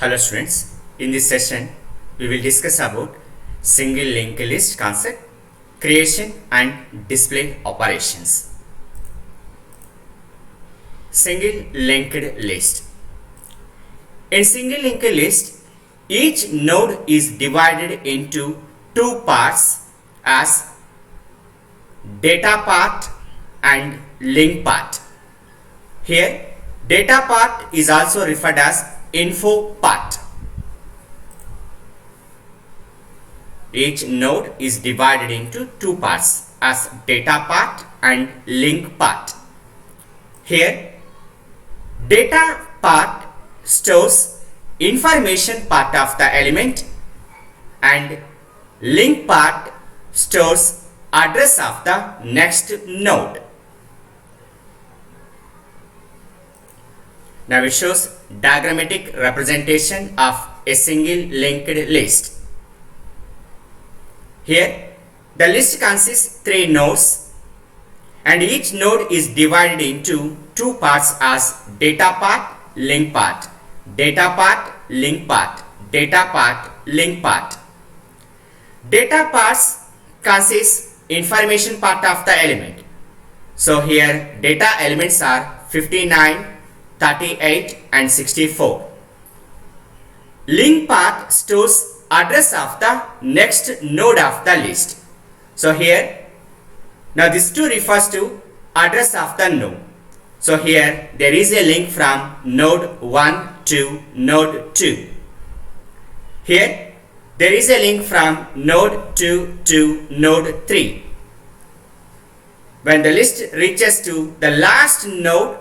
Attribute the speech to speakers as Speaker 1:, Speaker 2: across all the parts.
Speaker 1: Hello students, in this session we will discuss about single linked list concept, creation and display operations. Single linked list. In single linked list, each node is divided into two parts as data part and link part. Here, data part is also referred as info part. Each node is divided into two parts as data part and link part. Here, data part stores information part of the element and link part stores address of the next node. Now it shows diagrammatic representation of a single linked list. Here, the list consists 3 nodes and each node is divided into two parts as data part, link part, data part, link part, data part, link part. Data parts consist information part of the element. So here data elements are 59, 38 and 64. Link part stores address of the next node of the list. So here, now this 2 refers to address of the node. So here there is a link from node 1 to node 2. Here there is a link from node 2 to node 3. When the list reaches to the last node,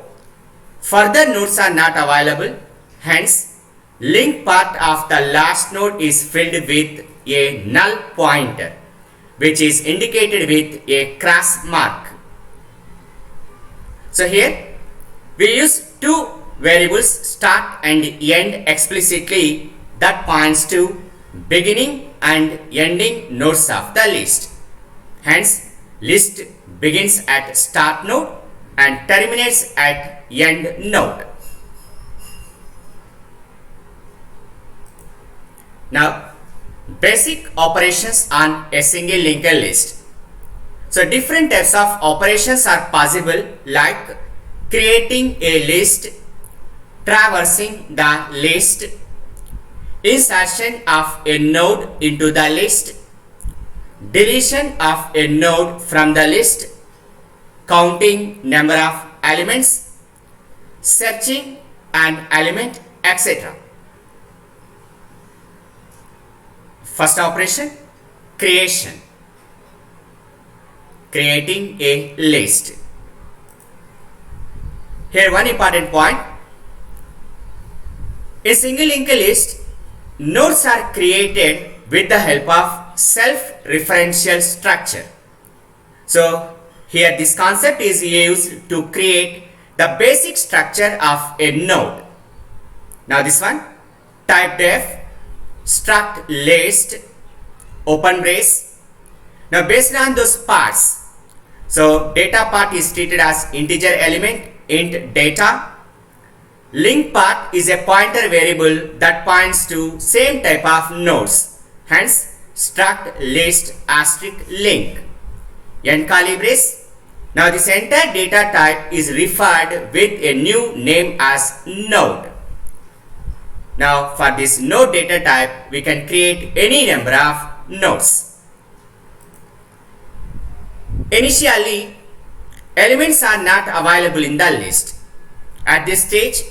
Speaker 1: further nodes are not available, hence link part of the last node is filled with a null pointer which is indicated with a cross mark. So here we use two variables start and end explicitly that points to beginning and ending nodes of the list. Hence list begins at start node and terminates at end node. Now, basic operations on a single linked list. So, different types of operations are possible like creating a list, traversing the list, insertion of a node into the list, deletion of a node from the list, counting number of elements, searching an element, etc. First operation, creation. Creating a list. Here one important point. A single linked list, nodes are created with the help of self-referential structure. So here this concept is used to create the basic structure of a node. Now this one, type def struct list open brace. Now based on those parts, so data part is treated as integer element int data. Link part is a pointer variable that points to same type of nodes. Hence struct list asterisk link. End curly brace. Now this entire data type is referred with a new name as node. Now for this node data type, we can create any number of nodes. Initially, elements are not available in the list. At this stage,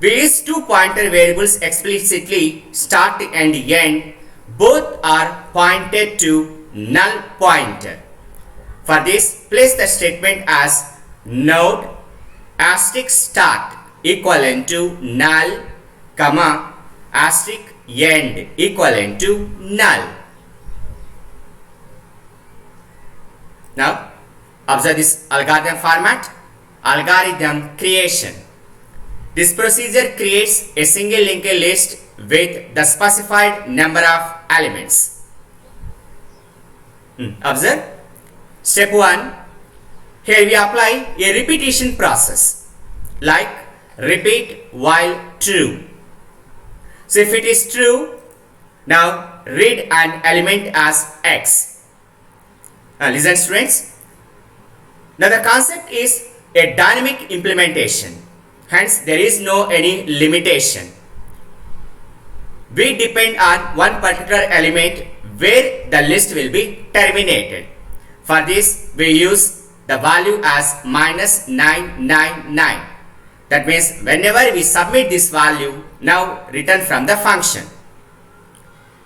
Speaker 1: we use two pointer variables explicitly, start and end. Both are pointed to null pointer. For this, place the statement as node asterisk start equivalent to null, comma asterisk end equivalent to null. Now observe this algorithm format. Algorithm creation. This procedure creates a single linked list with the specified number of elements. Observe step 1. Here we apply a repetition process like repeat while true. So if it is true, now read an element as X. Now listen students. Now the concept is a dynamic implementation. Hence there is no any limitation. We depend on one particular element where the list will be terminated. For this we use the value as minus 999. That means whenever we submit this value, now return from the function.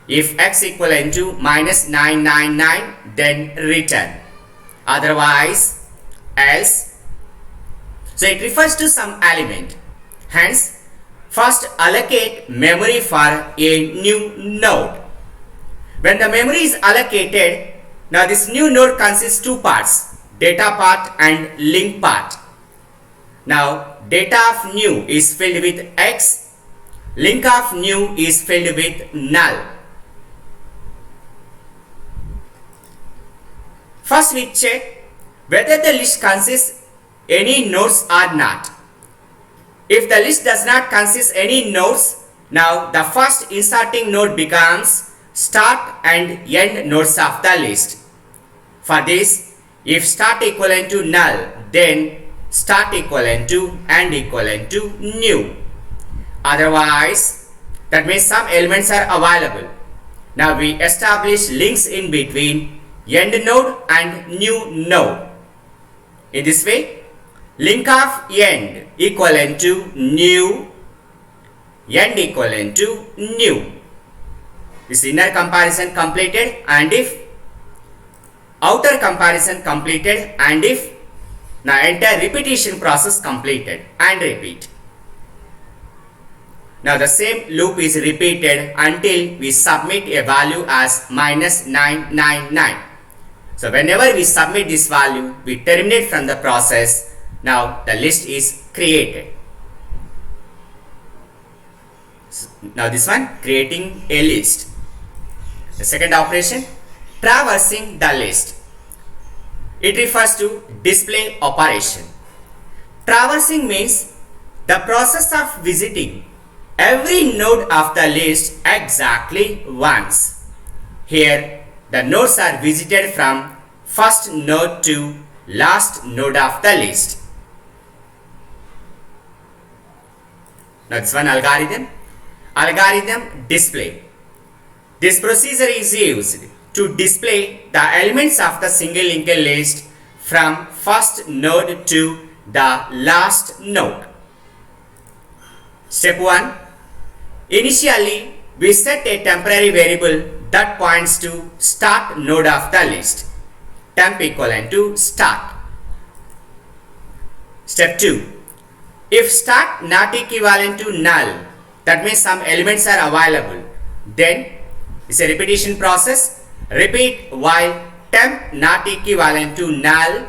Speaker 1: If x equivalent to minus 999, then return. Otherwise, else. So it refers to some element. Hence, first allocate memory for a new node. When the memory is allocated, now this new node consists two parts, data part and link part. Now data of new is filled with X, link of new is filled with null. First we check whether the list consists any nodes or not. If the list does not consist any nodes, now the first inserting node becomes start and end nodes of the list. For this, if start equivalent to null, then start equivalent to end equivalent to new. Otherwise, that means some elements are available. Now we establish links in between end node and new node. In this way, link of end equivalent to new, end equivalent to new. This inner comparison completed, and if outer comparison completed, and if now entire repetition process completed, and repeat. Now the same loop is repeated until we submit a value as minus 999. So whenever we submit this value, we terminate from the process. Now the list is created. Now this one, creating a list. The second operation, traversing the list. It refers to display operation. Traversing means the process of visiting every node of the list exactly once. Here the nodes are visited from first node to last node of the list. Now this one, algorithm. Algorithm display. This procedure is used to display the elements of the single linked list from first node to the last node. Step 1. Initially, we set a temporary variable that points to start node of the list. Temp equivalent to start. Step 2. If start not equivalent to null, that means some elements are available, then it's a repetition process. Repeat while temp not equivalent to null,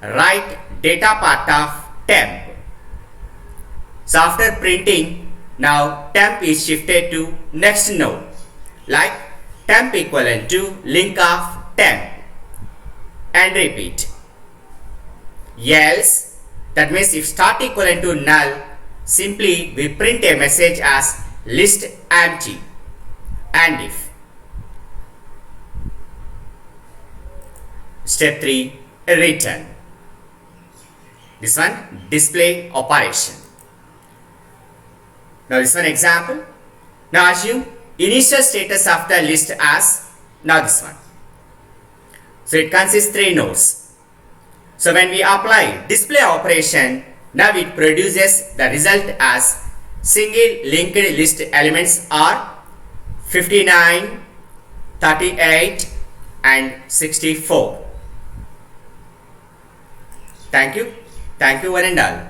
Speaker 1: write data part of temp. So after printing, now temp is shifted to next node, like temp equivalent to link of temp, and repeat. Else, that means if start equivalent to null, simply we print a message as list empty. And if. Step 3, return. This one, display operation. Now this one example. Now assume initial status of the list as, now this one. So it consists 3 nodes. So when we apply display operation, now it produces the result as single linked list elements are 59, 38 and 64. Thank you one and all.